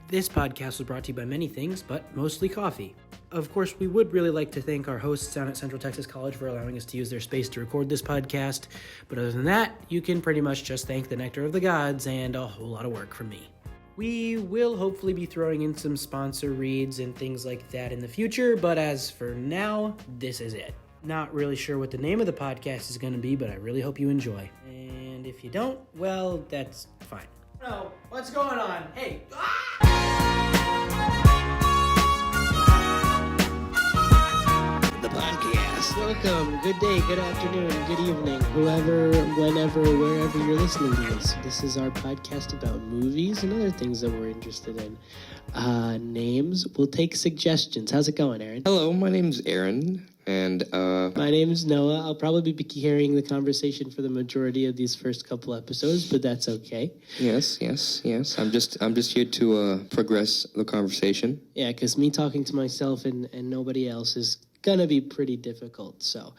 This podcast was brought to you by many things, but mostly coffee. Of course, we would really like to thank our hosts down at Central Texas College for allowing us to use their space to record this podcast. But other than that, you can pretty much just thank the nectar of the gods and a whole lot of work from me. We will hopefully be throwing in some sponsor reads and things like that in the future, but as for now, this is it. Not really sure what the name of the podcast is going to be, but I really hope you enjoy. And if you don't, well, that's fine. No, what's going on? Hey! The podcast. Welcome. Good day, good afternoon, good evening, whoever, whenever, wherever you're listening to this. This is our podcast about movies and other things that we're interested in. Names. We'll take suggestions. How's it going, Aaron? Hello, my name's Aaron. And my name's Noah. I'll probably be carrying the conversation for the majority of these first couple episodes, but that's okay. Yes. I'm just here to progress the conversation. Yeah, because me talking to myself and nobody else is gonna be pretty difficult. So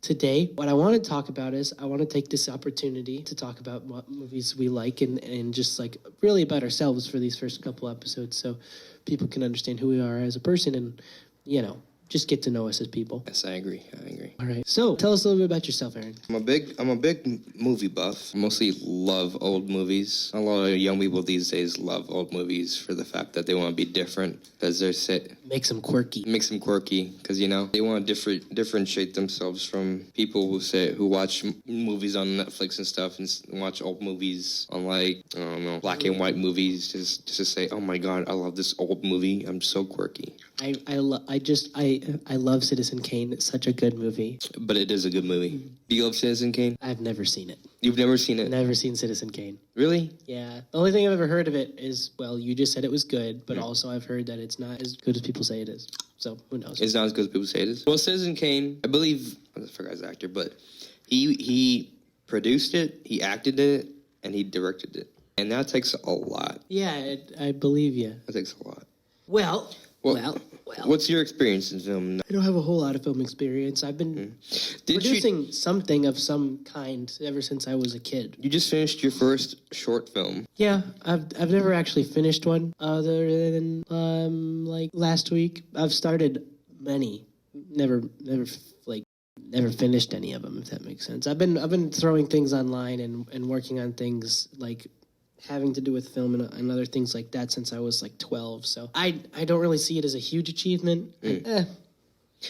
today, what I want to talk about is I want to take this opportunity to talk about what movies we like and just like really about ourselves for these first couple episodes, so people can understand who we are as a person and just get to know us as people. Yes, I agree. All right. So, tell us a little bit about yourself, Aaron. I'm a big movie buff. I mostly love old movies. A lot of young people these days love old movies for the fact that they want to be different, because they're makes them quirky. Makes them quirky, because they want to differentiate themselves from people who watch movies on Netflix and stuff and watch old movies on black and white movies just to say, oh my god, I love this old movie. I'm so quirky. I love Citizen Kane. It's such a good movie. But it is a good movie. Do you love Citizen Kane? I've never seen it. You've never seen it? Never seen Citizen Kane. Really? Yeah. The only thing I've ever heard of it is, well, you just said it was good, but also I've heard that it's not as good as people say it is. So, who knows? It's not as good as people say it is? Well, Citizen Kane, I believe, I forgot his actor, but he produced it, he acted it, and he directed it. And that takes a lot. Yeah, I believe you. That takes a lot. Well. What's your experience in film? I don't have a whole lot of film experience. I've been producing something of some kind ever since I was a kid. You just finished your first short film. Yeah, I've never actually finished one other than last week. I've started many, never finished any of them, if that makes sense. I've been throwing things online and working on things like having to do with film and other things like that since I was 12. So I don't really see it as a huge achievement. I'm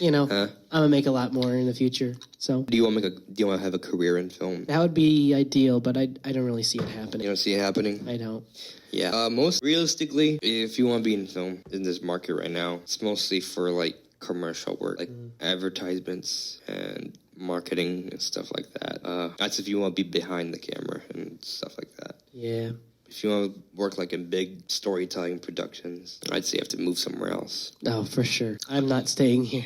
gonna make a lot more in the future. So do you want to have a career in film? That would be ideal, but I don't really see it happening. You don't see it happening? I don't. Yeah. Most realistically, if you want to be in film in this market right now, it's mostly for commercial work, advertisements and marketing and stuff like that. That's if you want to be behind the camera and stuff like that. Yeah. If you want to work in big storytelling productions, I'd say you have to move somewhere else. Oh, for sure. I'm not staying here.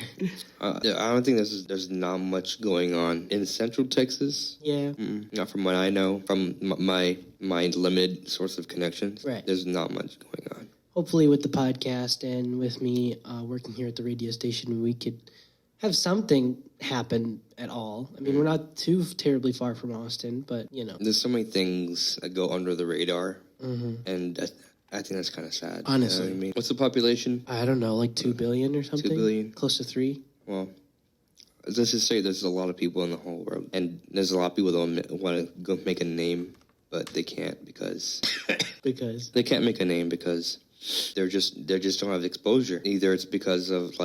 I don't think there's not much going on in Central Texas. Yeah. Not from what I know, from my limited source of connections. Right. There's not much going on. Hopefully with the podcast and with me working here at the radio station, we could have something happen at all. I mean, we're not too terribly far from Austin, but, There's so many things that go under the radar, and I think that's kind of sad. Honestly. You know what I mean? What's the population? I don't know, 2 billion or something? 2 billion? Close to 3? Well, let's just say there's a lot of people in the whole world, and there's a lot of people that want to go make a name, but they can't because... Because? They can't make a name because they just don't have exposure. Either it's because of,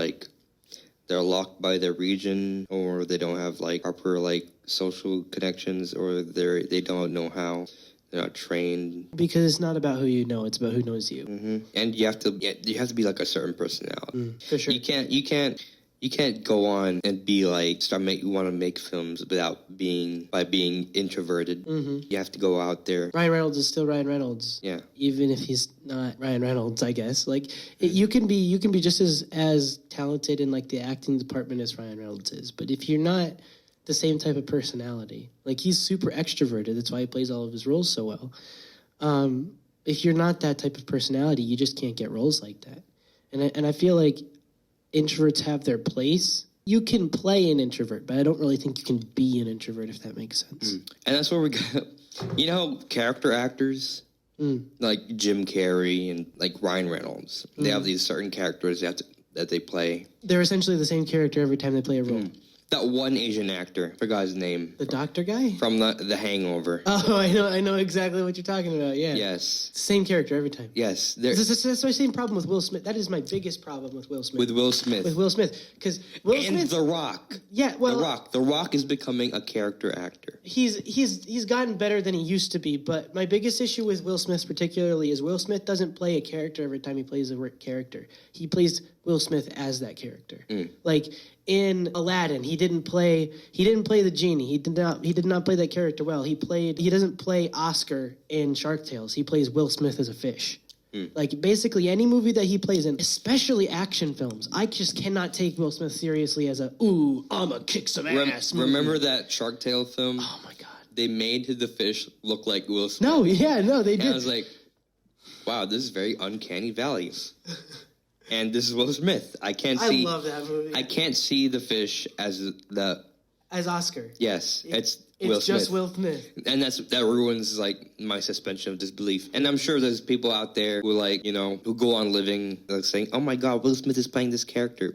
they're locked by their region, or they don't have proper social connections, or they don't know how. They're not trained. Because it's not about who you know; it's about who knows you. Mm-hmm. And you have to be a certain personality. For sure. You can't go on and be you want to make films by being introverted. Mm-hmm. You have to go out there. Ryan Reynolds is still Ryan Reynolds. Yeah. Even if he's not Ryan Reynolds, I guess. You can be just as talented in the acting department as Ryan Reynolds is. But if you're not the same type of personality, he's super extroverted. That's why he plays all of his roles so well. If you're not that type of personality, you just can't get roles like that. And I feel like introverts have their place. You can play an introvert, but I don't really think you can be an introvert, if that makes sense. And that's where we got, character actors like Jim Carrey and like Ryan Reynolds. They have these certain characters that they play. They're essentially the same character every time they play a role. That one Asian actor, I forgot his name. The doctor guy? From the Hangover. Oh, I know exactly what you're talking about, yeah. Yes. Same character every time. Yes. That's my same problem with Will Smith. That is my biggest problem with Will Smith. With Will Smith. Because Will Smith... And The Rock. Yeah, well... The Rock. The Rock is becoming a character actor. He's gotten better than he used to be, but my biggest issue with Will Smith particularly is Will Smith doesn't play a character every time he plays a character. He plays Will Smith as that character. Like... In Aladdin, he didn't play the genie. He did not play that character well. He doesn't play Oscar in Shark Tales. He plays Will Smith as a fish. Like basically any movie that he plays in, especially action films, I just cannot take Will Smith seriously as I'ma kick some ass. Remember that Shark Tale film? Oh my god. They made the fish look like Will Smith. No, they did. And I was like, wow, this is very uncanny valley. And this is Will Smith. I love that movie. I can't see the fish as Oscar. Yes, it's Will It's Smith. just Will Smith. And that ruins like my suspension of disbelief. And I'm sure there's people out there who who go on living like saying, "Oh my God, Will Smith is playing this character,"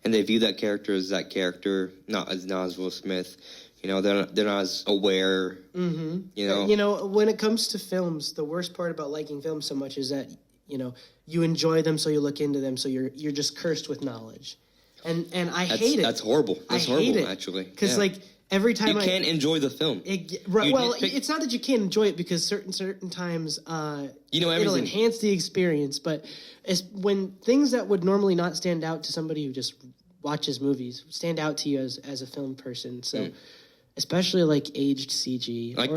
and they view that character as that character, not as Will Smith. They're not as aware. When it comes to films, the worst part about liking films so much is that you enjoy them, so you look into them, so you're just cursed with knowledge, and I hate it. That's horrible. That's horrible, actually. Because every time you can't enjoy the film. It's not that you can't enjoy it because certain times it'll enhance the experience, but when things that would normally not stand out to somebody who just watches movies stand out to you as a film person. So especially like aged CG, like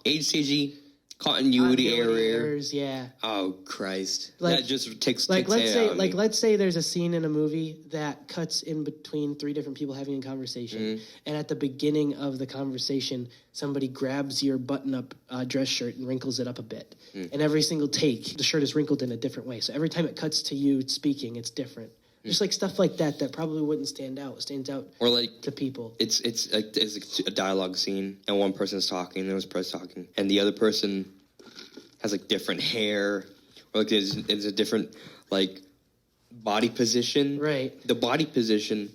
aged CG. Continuity errors, yeah. Oh Christ! That just takes. Let's say there's a scene in a movie that cuts in between three different people having a conversation, and at the beginning of the conversation, somebody grabs your button-up dress shirt and wrinkles it up a bit. And every single take, the shirt is wrinkled in a different way. So every time it cuts to you speaking, it's different. Just like stuff like that probably wouldn't stand out. It stands out to people. It's like there's a dialogue scene and one person's talking, and the other person's talking, and the other person has like different hair, or like there's a different like body position. Right. The body position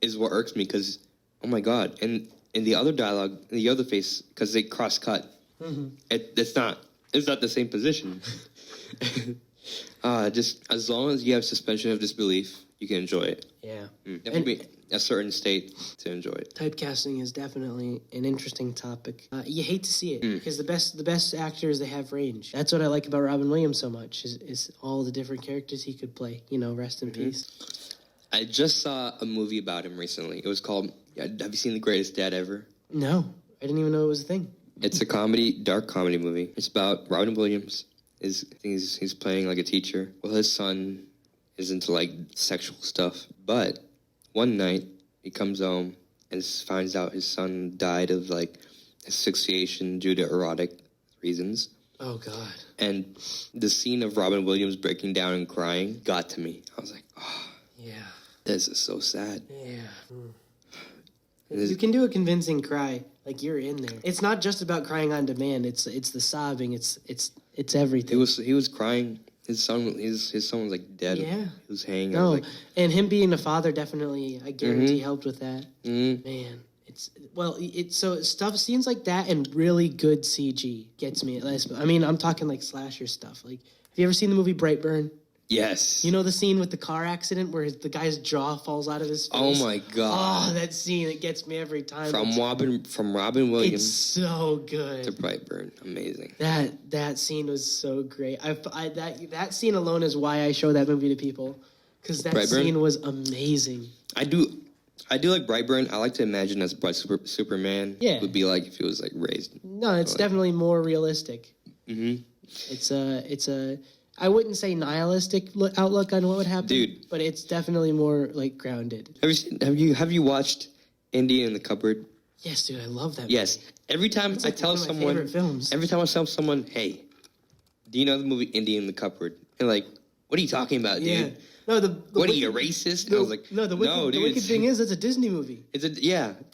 is what irks me because oh my God, and in the other dialogue, in the other face, because they cross cut, it's not the same position. Just as long as you have suspension of disbelief, you can enjoy it. Yeah. You have to be a certain state to enjoy it. Typecasting is definitely an interesting topic. You hate to see it because the best actors, they have range. That's what I like about Robin Williams so much is all the different characters he could play. Rest in peace. I just saw a movie about him recently. It was called, have you seen The Greatest Dad Ever? No, I didn't even know it was a thing. It's a dark comedy movie. It's about Robin Williams. He's playing like a teacher. Well, his son is into like sexual stuff. But one night he comes home and finds out his son died of like asphyxiation due to erotic reasons. Oh God. And the scene of Robin Williams breaking down and crying got to me. I was like, oh, yeah, this is so sad. Yeah. You can do a convincing cry. Like you're in there. It's not just about crying on demand. It's the sobbing. It's everything. He was crying. His son was like dead. Yeah. He was hanging. No, and him being a father definitely, I guarantee, helped with that. Man, scenes like that and really good CG gets me. I mean, I'm talking like slasher stuff. Like, have you ever seen the movie Brightburn? Yes. You know the scene with the car accident where the guy's jaw falls out of his face? Oh my God. Oh, that scene, it gets me every time. From Robin Williams. It's so good. To Brightburn. Amazing. That scene was so great. That scene alone is why I show that movie to people. Because that scene was amazing. I do like Brightburn. I like to imagine that's what Superman would be like if he was like raised. No, it's definitely more realistic. Mm-hmm. It's a I wouldn't say nihilistic outlook on what would happen, dude, but it's definitely more like grounded. Have you watched Indian in the Cupboard? Yes, dude, I love that. Yes, movie. Every time I tell someone, hey, do you know the movie Indian in the Cupboard? And like, What are you talking about, dude? No, What are you, a racist? I was like, no, the wicked thing is it's a Disney movie. They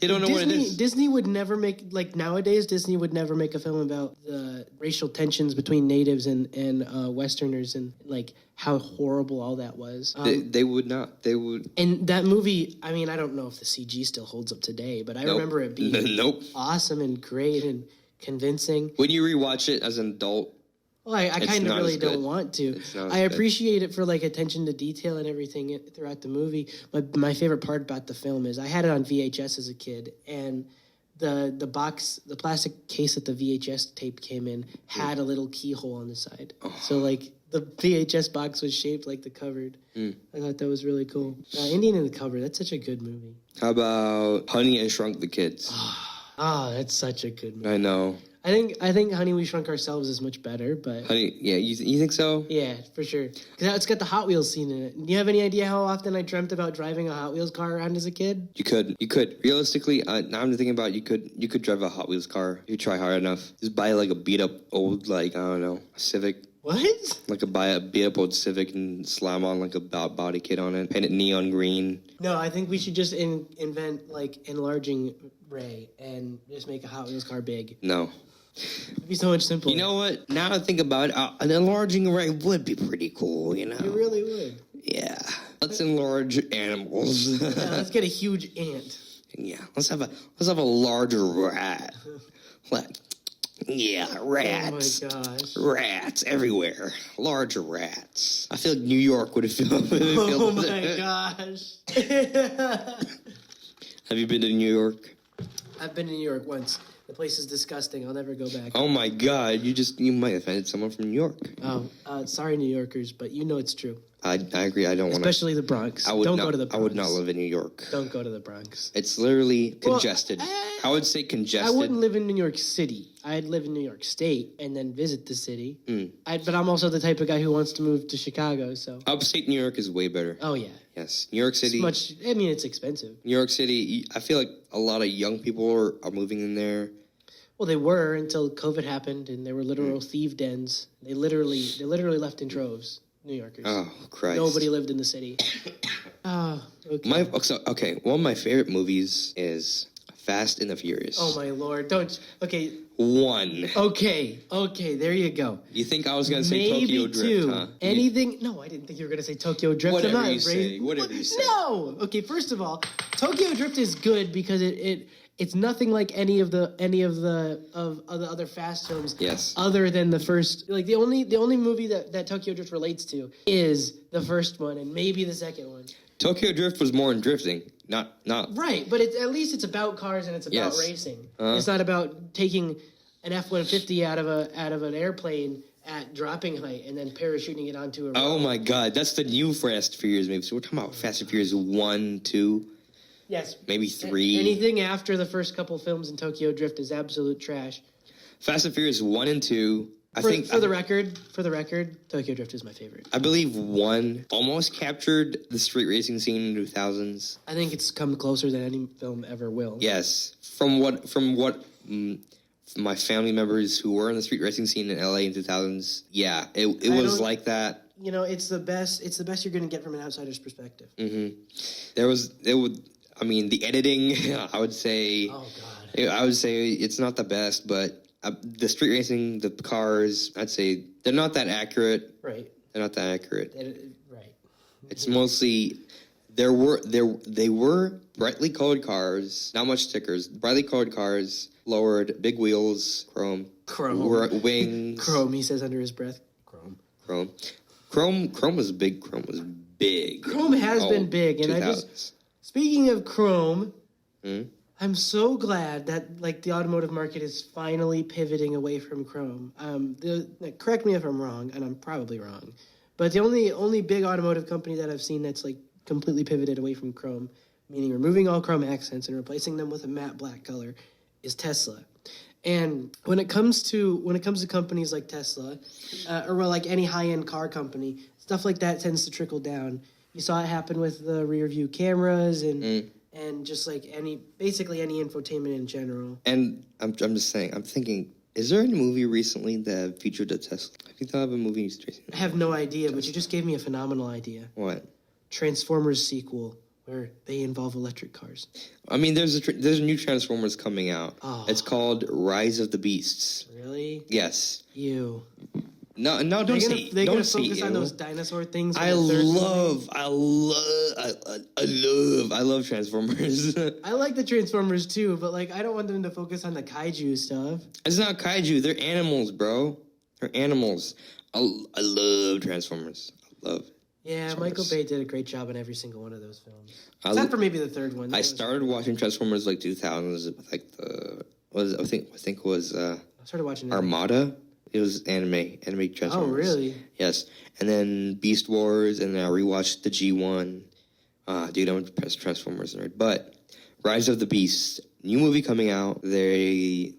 don't know what it is. Disney would never make, like nowadays, Disney would never make a film about the racial tensions between natives and Westerners and like how horrible all that was. They would not. They would. And that movie, I mean, I don't know if the CG still holds up today, but I remember it being awesome and great and convincing. When you rewatch it as an adult, well, I kind of really don't want to. I appreciate it for like attention to detail and everything throughout the movie. But my favorite part about the film is I had it on VHS as a kid, and the box, the plastic case that the VHS tape came in had a little keyhole on the side. So like the VHS box was shaped like the cupboard. I thought that was really cool. Indian in the Cupboard, that's such a good movie. How about Honey, I Shrunk the Kids? That's such a good movie. I know. I think Honey, We Shrunk Ourselves is much better, but... Honey, yeah, you think so? Yeah, for sure. Because it's got the Hot Wheels scene in it. Do you have any idea how often I dreamt about driving a Hot Wheels car around as a kid? You could. Realistically, now I'm thinking about it, you could drive a Hot Wheels car if you try hard enough. Just buy like a beat up old, like, I don't know, Civic. What? Like buy a beat up old Civic and slam on like a body kit on it, paint it neon green. No, I think we should just invent like enlarging Ray and just make a Hot Wheels car big. No. It'd be so much simpler. You know what? Now I think about it, an enlarging array would be pretty cool, you know? It really would. Yeah. Let's enlarge animals. Yeah, let's get a huge ant. Yeah. Let's have a larger rat. Yeah, rats. Oh my gosh. Rats everywhere. Larger rats. I feel like New York would have filled with it. Oh my gosh. Have you been to New York? I've been to New York once. The place is disgusting. I'll never go back. Oh my God! You might have offended someone from New York. Oh, sorry, New Yorkers, but you know it's true. I agree. I don't want to. Especially the Bronx. Don't go to the Bronx. I would not live in New York. Don't go to the Bronx. It's literally congested. I would say congested. I wouldn't live in New York City. I'd live in New York State and then visit the city. But I'm also the type of guy who wants to move to Chicago. So upstate New York is way better. Oh yeah. Yes, New York City. It's expensive. New York City. I feel like a lot of young people are moving in there. Well, they were until COVID happened, and there were literal thief dens. They literally left in droves. New Yorkers. Oh, Christ. Nobody lived in the city. Okay. One of my favorite movies is Fast and the Furious. Oh, my Lord. Okay. One. Okay, there you go. You think I was going to say Maybe Tokyo Drift, huh? Anything? No, I didn't think you were going to say Tokyo Drift. Whatever you say. No! Okay, first of all, Tokyo Drift is good because it's nothing like any of the other Fast films. Yes. Other than the first, like the only movie that Tokyo Drift relates to is the first one and maybe the second one. Tokyo Drift was more in drifting, not. Right, but at least it's about cars and it's about racing. It's not about taking an F-150 out of an airplane at dropping height and then parachuting it onto a road. Oh my God, that's the new Fast and Furious movie. So we're talking about Fast and Furious 1, 2. Yes. Maybe 3. Anything after the first couple films in Tokyo Drift is absolute trash. Fast and Furious 1 and 2. For the record, Tokyo Drift is my favorite. I believe 1 almost captured the street racing scene in the 2000s. I think it's come closer than any film ever will. Yes. From what my family members who were in the street racing scene in LA in 2000s, yeah, it was like that. You know, it's the best you're going to get from an outsider's perspective. Mm-hmm. The editing, I would say... Oh, God. I would say it's not the best, but the street racing, the cars, I'd say they're not that accurate. Right. They're not that accurate. Right. It's mostly... They were brightly colored cars, not much stickers, brightly colored cars, lowered, big wheels, chrome. Wings. Chrome, he says under his breath. Chrome was big. Chrome has been big, and 2000s. Speaking of Chrome, I'm so glad that the automotive market is finally pivoting away from Chrome. Correct me if I'm wrong, and I'm probably wrong, but the only big automotive company that I've seen that's completely pivoted away from Chrome, meaning removing all Chrome accents and replacing them with a matte black color, is Tesla. And when it comes to companies like Tesla, or any high-end car company, stuff like that tends to trickle down. You saw it happen with the rear view cameras and just basically any infotainment in general. And I'm just saying, I'm thinking Is there any movie recently that featured a Tesla? Have you thought of a movie recently? I have no idea, but you just gave me a phenomenal idea. What? Transformers sequel where they involve electric cars. I mean, there's a new Transformers coming out. Oh. It's called Rise of the Beasts. Really? Yes. You. No, don't say. They're don't gonna say focus on ew. those dinosaur things. I love Transformers. I like the Transformers too, but like I don't want them to focus on the kaiju stuff. It's not kaiju. They're animals, bro. They're animals. I love Transformers. I love. Yeah, Michael Bay did a great job in every single one of those films. Except for maybe the third one. I started watching Transformers like 2000s, like I think it was I started watching Armada. It was anime Transformers. Oh, really? Yes. And then Beast Wars, and then I rewatched the G1. Dude, I'm a Transformers nerd. But Rise of the Beasts, new movie coming out. I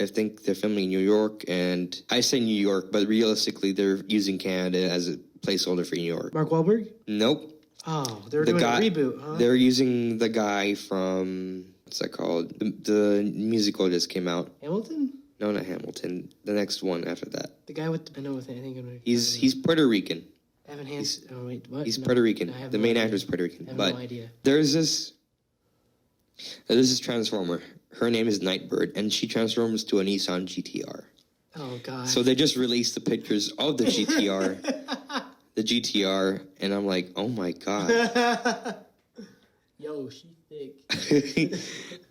think they're filming in New York, and I say New York, but realistically they're using Canada as a placeholder for New York. Mark Wahlberg? Nope. Oh, they were doing a reboot, huh? They're using the guy from, what's that called? The musical just came out. Hamilton? No, not Hamilton. The next one after that. The guy with I think he's Puerto Rican. Evan Hansen. Oh wait, what? He's Puerto Rican. The main actor is Puerto Rican. I have but no idea. There's this Transformer. Her name is Nightbird, and she transforms to a Nissan GTR. Oh God! So they just released the pictures of the GTR, and I'm like, oh my God. Yo, she's thick.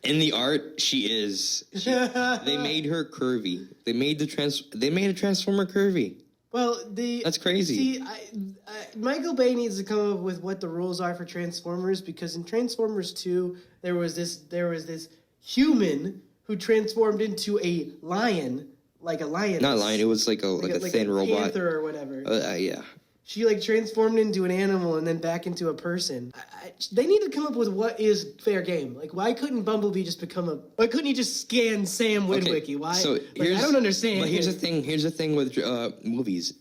In the art, she is. They made her curvy. They made a Transformer curvy. Well, that's crazy. See, Michael Bay needs to come up with what the rules are for Transformers, because in Transformers 2, there was this human who transformed into a lion, like a lion. Not a lion. It was like a thin robot. Panther or whatever. Yeah. She transformed into an animal and then back into a person. They need to come up with what is fair game. Like, why couldn't Bumblebee just why couldn't he just scan Sam Witwicky? Why? So I don't understand. But here's the thing with movies.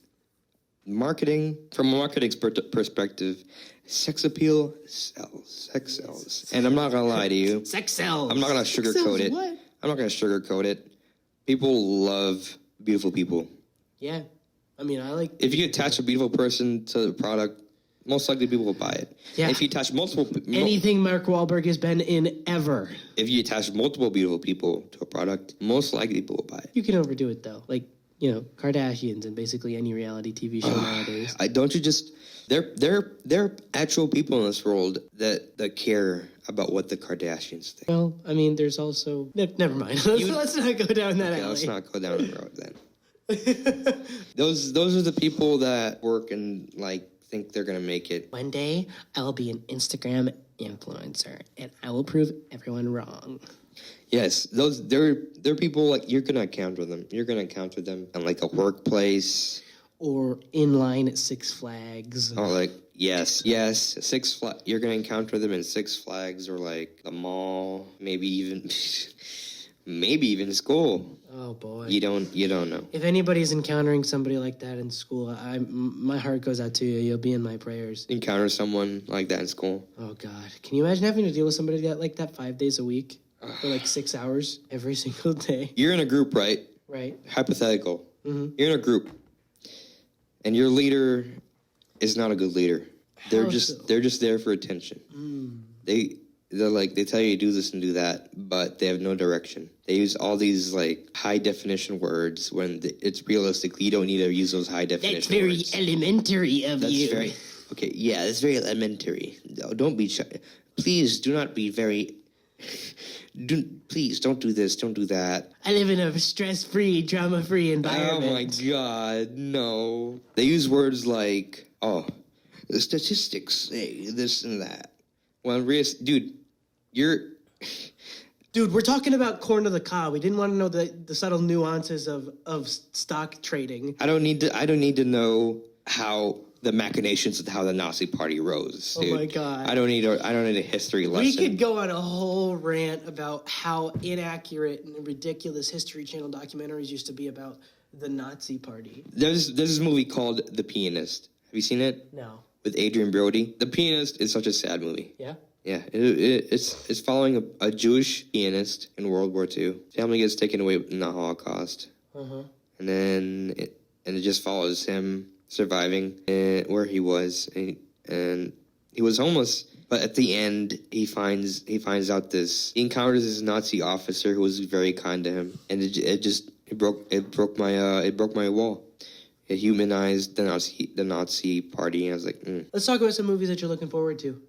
Marketing, from a marketing perspective, sex appeal sells. Sex sells. And I'm not going to lie to you. Sex sells. I'm not going to sugarcoat it. What? I'm not going to sugarcoat it. People love beautiful people. Yeah. I mean, if you attach a beautiful person to the product, most likely people will buy it. Yeah. If you attach anything Mark Wahlberg has been in ever. If you attach multiple beautiful people to a product, most likely people will buy it. You can overdo it though. Like, Kardashians and basically any reality TV show nowadays. They're actual people in this world that care about what the Kardashians think. Well, I mean, there's also never mind. Let's not go down that alley. Let's not go down the road then. Those are the people that work and think they're gonna make it. One day I'll be an Instagram influencer and I will prove everyone wrong. Yes, they're people you're gonna encounter them. You're gonna encounter them in a workplace or in line at Six Flags. Oh, yes, Six Flags. You're gonna encounter them in Six Flags or the mall, maybe even school. Oh boy, you don't know. If anybody's encountering somebody like that in school, my heart goes out to you. You'll be in my prayers. Encounter someone like that in school. Oh God, can you imagine having to deal with somebody like that 5 days a week for 6 hours every single day? You're in a group, right? Right. Hypothetical. Mm-hmm. You're in a group, and your leader is not a good leader. They're just there for attention. They tell you to do this and do that, but they have no direction. They use all these high definition words when it's realistically you don't need to use those high definition words. That's very elementary of you. That's very elementary. No, don't be shy. Please do not be very. Please don't do this. Don't do that. I live in a stress-free, drama-free environment. Oh my God, no! They use words like, "Oh, the statistics say this and that." Well, dude, we're talking about corn to the cob. We didn't want to know the subtle nuances of stock trading. I don't need to know how the machinations of how the Nazi Party rose. Dude. Oh my God! I don't need a history lesson. We could go on a whole rant about how inaccurate and ridiculous History Channel documentaries used to be about the Nazi Party. There's this movie called The Pianist. Have you seen it? No. With Adrian Brody. The Pianist is such a sad movie. Yeah. Yeah, it's following a Jewish pianist in World War II. Family gets taken away in the Holocaust, and then it just follows him surviving where he was, and he was homeless. But at the end, he finds out he encounters this Nazi officer who was very kind to him, and it broke my wall. It humanized the Nazi party, and I was like, Let's talk about some movies that you're looking forward to.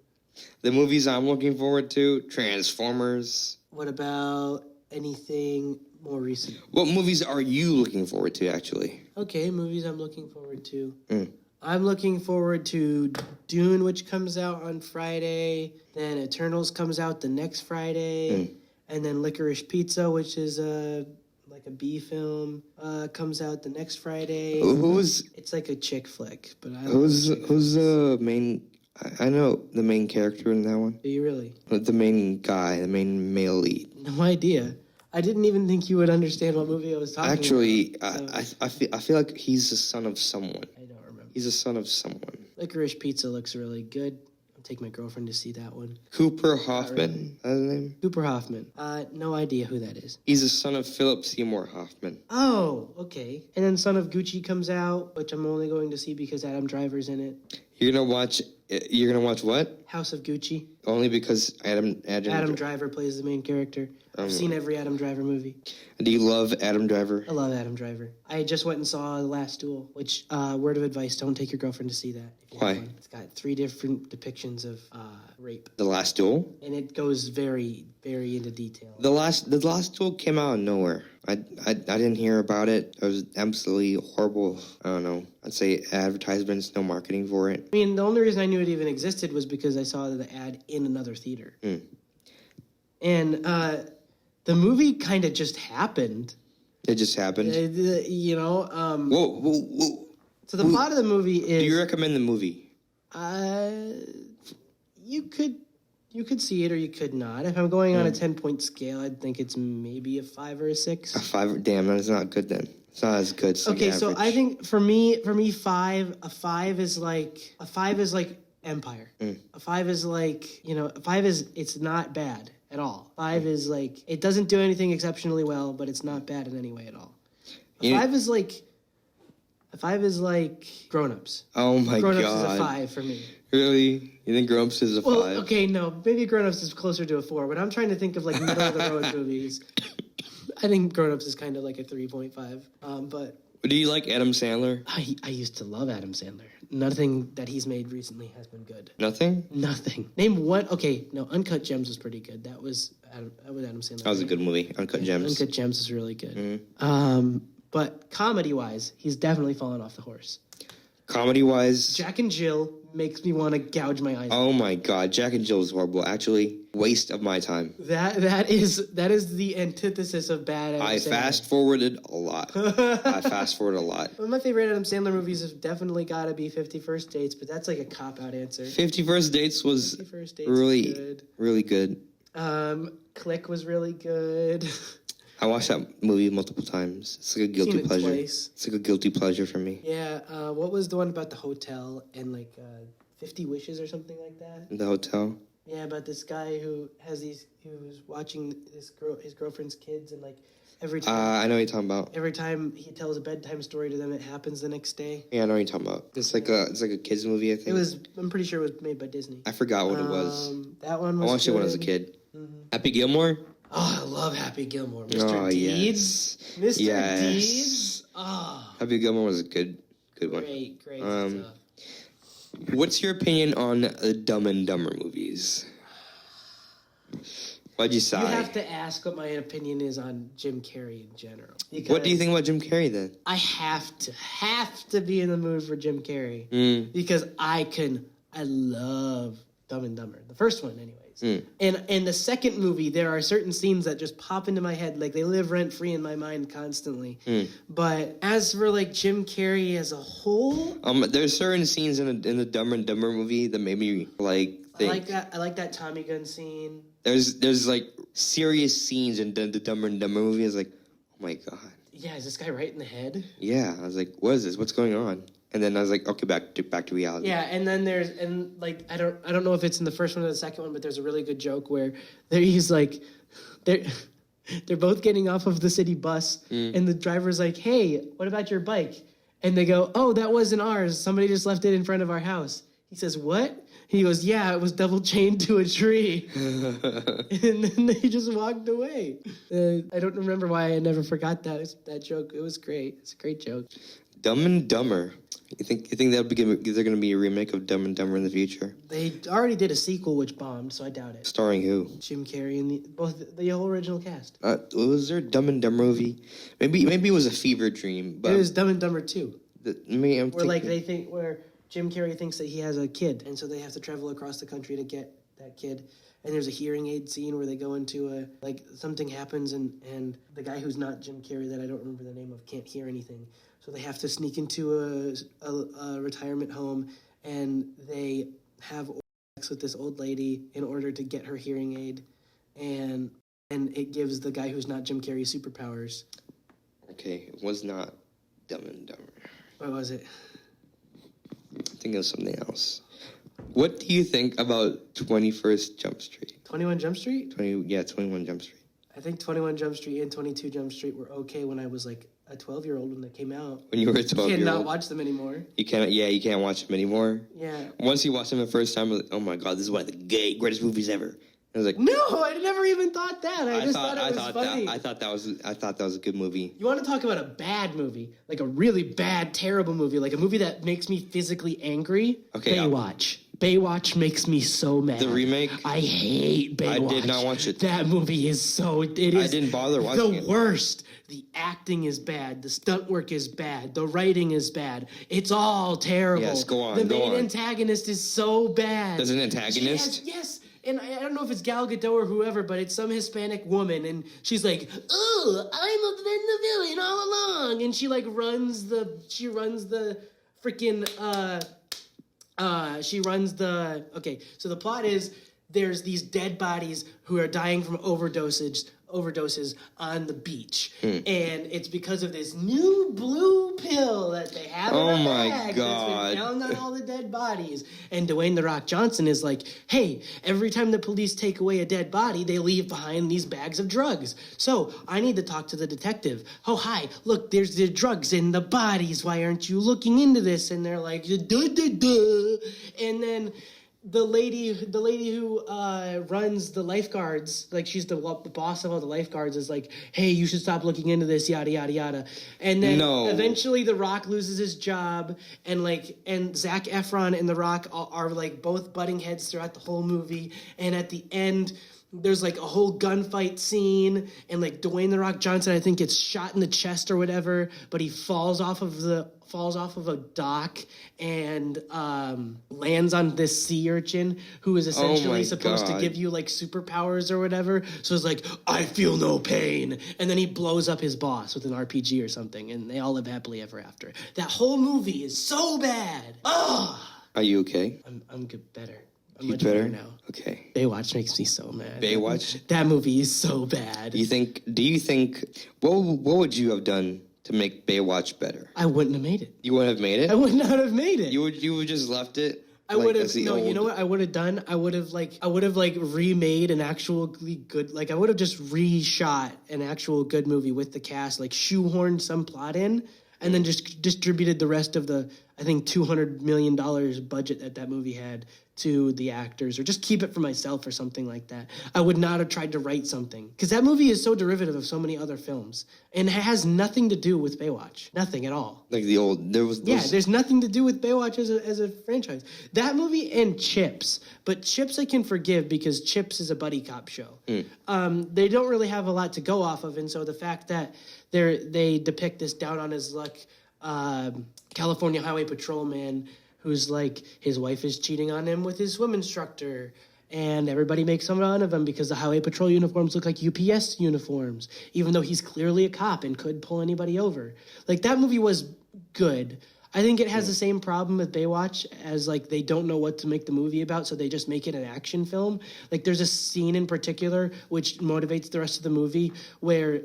The movies I'm looking forward to: Transformers. What about anything more recent? What movies are you looking forward to, actually? Okay, movies I'm looking forward to. I'm looking forward to Dune, which comes out on Friday. Then Eternals comes out the next Friday. And then Licorice Pizza, which is like a B film, comes out the next Friday. It's like a chick flick, but I don't who's the main? I know the main character in that one. Do you really? The main guy, the main male lead. No idea. I didn't even think you would understand what movie I was talking about. Actually, I feel like he's the son of someone. I don't remember. He's the son of someone. Licorice Pizza looks really good. I'll take my girlfriend to see that one. Cooper Hoffman. That's his name? Cooper Hoffman. No idea who that is. He's the son of Philip Seymour Hoffman. Oh, okay. And then Son of Gucci comes out, which I'm only going to see because Adam Driver's in it. You're gonna watch what? House of Gucci. Only because Adam Driver plays the main character. I've seen every Adam Driver movie. Do you love Adam Driver? I love Adam Driver. I just went and saw The Last Duel, which, word of advice, don't take your girlfriend to see that. Why? It's got 3 different depictions of rape. The Last Duel? And it goes very, very into detail. The last Duel came out of nowhere. I didn't hear about it. It was absolutely horrible. I don't know. I'd say advertisements, no marketing for it. I mean, the only reason I knew it even existed was because I saw the ad in another theater. And the movie kind of just happened. It just happened? Whoa. So the plot of the movie is... Do you recommend the movie? You could see it or you could not. If I'm going on a 10-point scale, I'd think it's maybe a 5 or a 6. A 5? Damn, that's not good then. It's not as good. Okay, so I think for me, 5. A 5 is like Empire. A 5 is like a 5 is it's not bad at all. 5 is like it doesn't do anything exceptionally well, but it's not bad in any way at all. A 5 is like Grown Ups. Oh my God. God. Grown Ups is a 5 for me. Really? You think Grown Ups is a 5? Well, okay, no. Maybe Grown Ups is closer to a 4, but I'm trying to think of like middle of the road movies. I think Grown Ups is kind of like a 3.5. But do you like Adam Sandler? I used to love Adam Sandler. Nothing that he's made recently has been good. Nothing? Name one. Okay, no. Uncut Gems was pretty good. That was Adam Sandler. That was a good movie. Uncut Gems. Uncut Gems is really good. But comedy-wise, he's definitely fallen off the horse. Comedy-wise, Jack and Jill makes me want to gouge my eyes. Oh my God, Jack and Jill is horrible. Actually, waste of my time. That is the antithesis of bad Adam Sandler. I fast-forwarded a lot. One of my favorite Adam Sandler movies has definitely got to be 50 First Dates, but that's like a cop-out answer. 50 First Dates was really good. Click was really good. I watched that movie multiple times. It's like a guilty pleasure. Twice. It's like a guilty pleasure for me. Yeah. What was the one about the hotel and like 50 Wishes or something like that? The hotel? Yeah, about this guy who was watching his girlfriend's kids, and like every time. I know what you're talking about. Every time he tells a bedtime story to them, it happens the next day. Yeah, I know what you're talking about. It's like a kids movie, I think. I'm pretty sure it was made by Disney. I forgot what it was. That one was I watched it when I was a kid. Happy Gilmore? Oh, I love Happy Gilmore. Mr. Deeds. Yes. Mr. Yes. Deeds. Oh. Happy Gilmore was a good one. Great stuff. What's your opinion on the Dumb and Dumber movies? Why'd you sigh? You have to ask what my opinion is on Jim Carrey in general. What do you think about Jim Carrey then? I have to be in the mood for Jim Carrey because I love Dumb and Dumber. The first one, anyways. And in the second movie, there are certain scenes that just pop into my head, like they live rent free in my mind constantly. But as for like Jim Carrey as a whole, there's certain scenes in the Dumb and Dumber movie that made me like think. I like that Tommy gun scene. There's like serious scenes in the Dumb and Dumber movie. I was like, oh my God. Yeah, is this guy right in the head? Yeah, I was like, what is this? What's going on? And then I was like, okay, back to reality. Yeah, and then I don't know if it's in the first one or the second one, but there's a really good joke where he's like, they're both getting off of the city bus, and the driver's like, hey, what about your bike? And they go, oh, that wasn't ours. Somebody just left it in front of our house. He says, what? He goes, yeah, it was double chained to a tree. And then they just walked away. I don't remember why I never forgot that joke. It was great. It's a great joke. Dumb and Dumber. You think they're going to be a remake of Dumb and Dumber in the future? They already did a sequel which bombed, so I doubt it. Starring who? Jim Carrey and the whole original cast. Was there a Dumb and Dumber movie? Maybe it was a fever dream. But it was Dumb and Dumber 2. Where Jim Carrey thinks that he has a kid, and so they have to travel across the country to get that kid. And there's a hearing aid scene where they go into something happens, and the guy who's not Jim Carrey, that I don't remember the name of, can't hear anything. So they have to sneak into a retirement home, and they have sex with this old lady in order to get her hearing aid, and it gives the guy who's not Jim Carrey superpowers. Okay, it was not Dumb and Dumber. What was it? I think it was something else. What do you think about 21st Jump Street? 21 Jump Street? 21 Jump Street. I think 21 Jump Street and 22 Jump Street were okay when I was like a 12-year-old when they came out. When you were a 12-year-old? You cannot watch them anymore. You can't watch them anymore? Yeah. Once you watch them the first time, I was like, oh my God, this is one of the greatest movies ever. I was like, no, I never even thought that. I thought it was funny. I thought that was a good movie. You want to talk about a bad movie, like a really bad, terrible movie, like a movie that makes me physically angry? Okay, Baywatch. Baywatch makes me so mad. The remake? I hate Baywatch. I did not watch it. That movie is so... I didn't bother watching it. The worst. The acting is bad. The stunt work is bad. The writing is bad. It's all terrible. Yes, go on. The main antagonist is so bad. There's an antagonist? Yes. And I don't know if it's Gal Gadot or whoever, but it's some Hispanic woman, and she's like, "Oh, I've been the villain all along," and she runs the okay. So the plot is there's these dead bodies who are dying from overdoses on the beach, and it's because of this new blue pill that they have in a bag that's been found on all the dead bodies. And Dwayne "The Rock" Johnson is like, hey, every time the police take away a dead body, they leave behind these bags of drugs. So I need to talk to the detective. Oh, hi, look, there's the drugs in the bodies. Why aren't you looking into this? And they're like, duh, duh, duh. And then the lady who runs the lifeguards, like she's the boss of all the lifeguards, is like, hey, you should stop looking into this, yada yada yada. And then eventually The Rock loses his job, and Zac Efron and The Rock are like both butting heads throughout the whole movie. And at the end, there's like a whole gunfight scene, and like Dwayne "The Rock" Johnson, I think, gets shot in the chest or whatever, but he falls off of a dock and lands on this sea urchin who is essentially supposed to give you like superpowers or whatever. So it's like, I feel no pain, and then he blows up his boss with an RPG or something, and they all live happily ever after. That whole movie is so bad. Ugh. Are you okay? I'm good, better. I'm much better now. Okay. Baywatch makes me so mad. Baywatch? That movie is so bad. Do you think what would you have done to make Baywatch better? I wouldn't have made it. You wouldn't have made it? I would not have made it. You would just left it? I would have, no, you know what I would have done? I would have remade an actually good, I would have just reshot an actual good movie with the cast, shoehorned some plot in, and then just distributed the rest of the, I think, $200 million budget that movie had to the actors, or just keep it for myself or something like that. I would not have tried to write something, because that movie is so derivative of so many other films, and it has nothing to do with Baywatch. Nothing at all. There's nothing to do with Baywatch as a franchise. That movie and Chips, but Chips I can forgive because Chips is a buddy cop show. They don't really have a lot to go off of, and so the fact that they depict this down on his luck California Highway Patrolman who's his wife is cheating on him with his swim instructor, and everybody makes fun of him because the Highway Patrol uniforms look like UPS uniforms, even though he's clearly a cop and could pull anybody over. That movie was good. I think it has the same problem with Baywatch as like they don't know what to make the movie about, so they just make it an action film. Like there's a scene in particular which motivates the rest of the movie where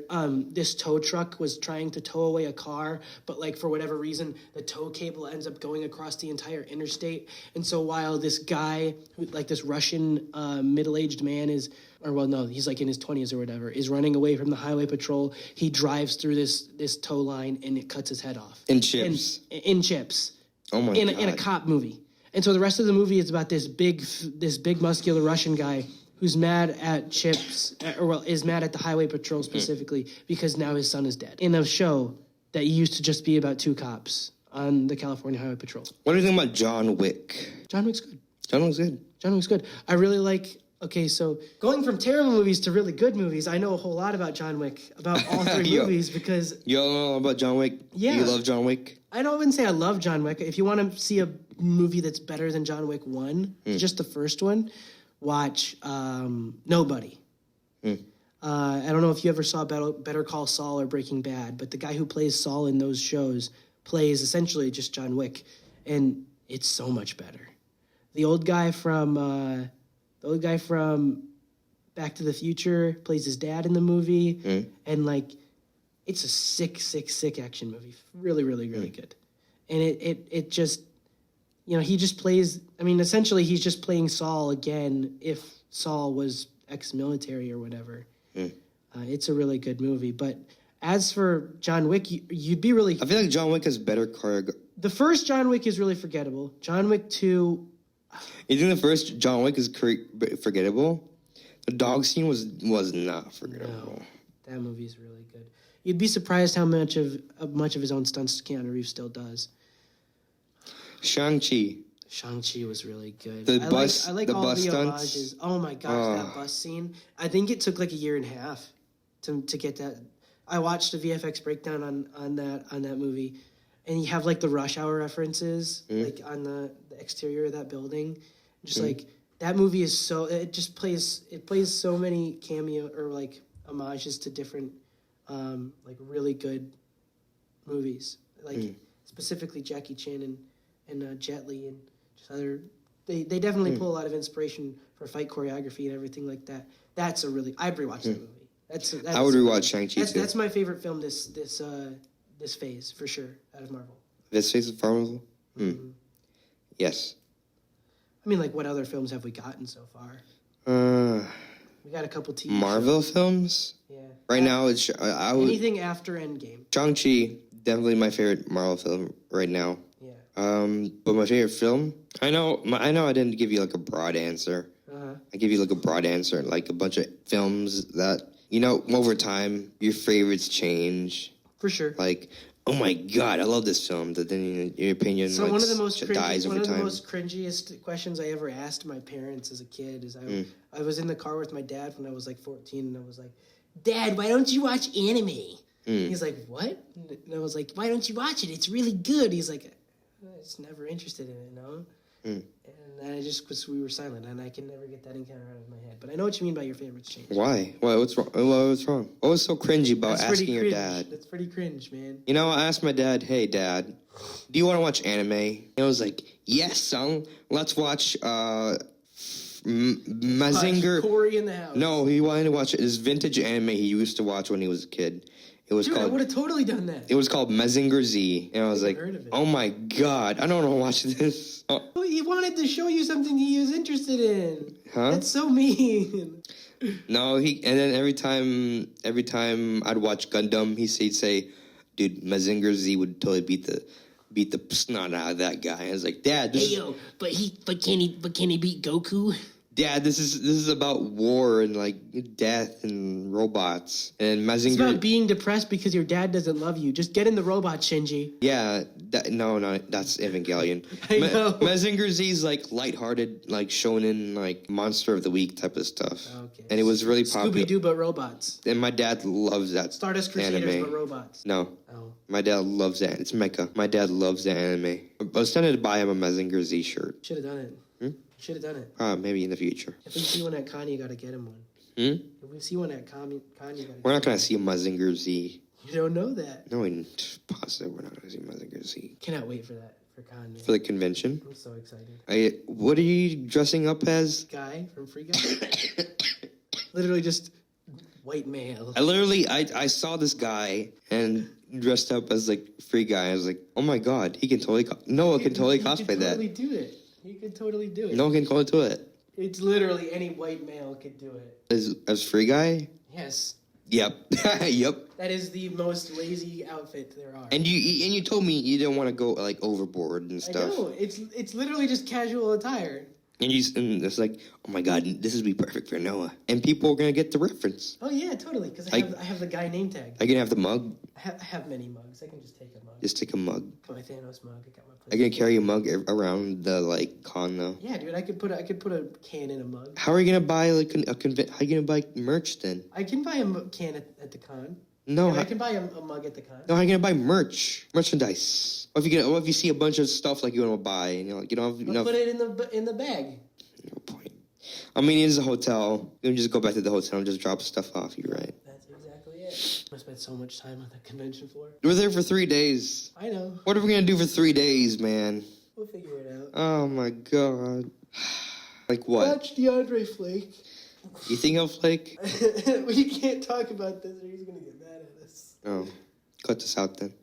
this tow truck was trying to tow away a car, but like for whatever reason the tow cable ends up going across the entire interstate. And so while this guy, like this Russian middle-aged man he's like in his 20s or whatever, is running away from the highway patrol, he drives through this tow line and it cuts his head off. In chips. In chips. Oh my God. In a cop movie. And so the rest of the movie is about this big muscular Russian guy who's mad at chips, is mad at the highway patrol specifically because now his son is dead. In a show that used to just be about two cops on the California Highway Patrol. What do you think about John Wick? John Wick's good. John Wick's good. John Wick's good. I really like... Okay, so going from terrible movies to really good movies, I know a whole lot about John Wick, about all three movies, because... You know about John Wick? Yeah. You love John Wick? I wouldn't say I love John Wick. If you want to see a movie that's better than John Wick 1, just the first one, watch Nobody. I don't know if you ever saw Better Call Saul or Breaking Bad, but the guy who plays Saul in those shows plays essentially just John Wick, and it's so much better. The old guy from Back to the Future plays his dad in the movie, and like, it's a sick action movie. Really, really, really good. And it just, he just plays. I mean, essentially, he's just playing Saul again. If Saul was ex-military or whatever, it's a really good movie. But as for John Wick, you'd be really. I feel like John Wick has better choreography. The first John Wick is really forgettable. John Wick 2. You think the first John Wick is forgettable? The dog scene was not forgettable. No, that movie's really good. You'd be surprised how much of his own stunts Keanu Reeves still does. Shang-Chi was really good. I like all bus the stunts. homages. Oh my gosh, that bus scene. I think it took like a year and a half to get that. I watched a VFX breakdown on that movie. And you have like the Rush Hour references, like on the exterior of that building. Just like that movie is it plays so many cameo or like homages to different like really good movies, like specifically Jackie Chan and Jet Li and just other. They definitely pull a lot of inspiration for fight choreography and everything like that. I'd rewatch that movie. That's I would rewatch Shang-Chi too. That's my favorite film this phase, for sure, out of Marvel. This phase of Marvel? Yes. I mean, like, what other films have we gotten so far? We got a couple TV Marvel shows. Films? Yeah. Right now, it's... anything after Endgame. Shang-Chi, definitely my favorite Marvel film right now. Yeah. But my favorite film? I know I didn't give you, like, a broad answer. I give you, like, a broad answer, like a bunch of films that, over time, your favorites change. For sure. Like, oh my God, I love this film. But then, in your opinion, so one of the most cringiest questions I ever asked my parents as a kid is I was in the car with my dad when I was like 14, and I was like, "Dad, why don't you watch anime?" He's like, "What?" And I was like, "Why don't you watch it? It's really good." He's like, "I was never interested in it, no." And we were silent, and I can never get that encounter out of my head. But I know what you mean by your favorites change. Why? What's wrong? What's wrong? What was so cringy about asking your dad? That's pretty cringe, man. I asked my dad, "Hey, Dad, do you want to watch anime?" And I was like, "Yes, son. Let's watch Mazinger." Corey in the House. No, he wanted to watch this vintage anime he used to watch when he was a kid. It was I would have totally done that. It was called Mazinger Z, and I was like, heard of it. "Oh my God, I don't want to watch this." Oh. He wanted to show you something he was interested in. Huh? That's so mean. No, and then every time I'd watch Gundam, he'd say, "Dude, Mazinger Z would totally beat the snot out of that guy." I was like, "Dad, but can he beat Goku?" Dad, this is about war and like death and robots and Mazinger. It's about being depressed because your dad doesn't love you. Just get in the robot, Shinji. Yeah, no, that's Evangelion. I know. Mazinger Z's like lighthearted, like shonen, like monster of the week type of stuff. Okay. And it was really popular. Scooby-Doo but robots. And my dad loves that. Stardust Crusaders anime. but robots. No. Oh. My dad loves that. It's mecha. My dad loves that anime. I was tempted to buy him a Mazinger Z shirt. Should have done it. Should have done it. Maybe in the future. If we see one at Con, you gotta get him one. If we see one at Con, you gotta. We're not gonna see a Mazinger Z. You don't know that. No, I'm positive we're not going to see Mother Goosey. Cannot wait for that, for con. For the convention? I'm so excited. What are you dressing up as? Guy from Free Guy? Literally just white male. I saw this guy and dressed up as like Free Guy. I was like, oh my god, he can totally Noah can totally cosplay that. He could totally do it. He could totally do it. Noah can totally do it. It's literally any white male could do it. As Free Guy? Yes. Yep. Yep. That is the most lazy outfit there are. And you told me you didn't want to go like overboard and stuff. I know. It's literally just casual attire. And it's like, oh my god, this would be perfect for Noah. And people are gonna get the reference. Oh yeah, totally. Because I have the guy name tag. I can have the mug. I have many mugs. I can just take a mug. Just take a mug. Got my Thanos mug. I got my. I can carry a mug around the like con though. Yeah, dude. I could put a can in a mug. How are you gonna buy like how are you gonna buy merch then? I can buy a can at the con. No, I can buy a mug at the con. No, how are you gonna buy merchandise? What if you see a bunch of stuff like you want to buy and you're like you don't have enough. Put it in the bag. No point. I mean, it is a hotel. You can just go back to the hotel and just drop stuff off. You're right. That's exactly it. I spent so much time on that convention floor. We're there for 3 days. I know. What are we gonna do for 3 days, man? We'll figure it out. Oh my god. Like what? Watch DeAndre flake. You think he'll flake? We can't talk about this or he's gonna get mad at us. Oh, cut this out then.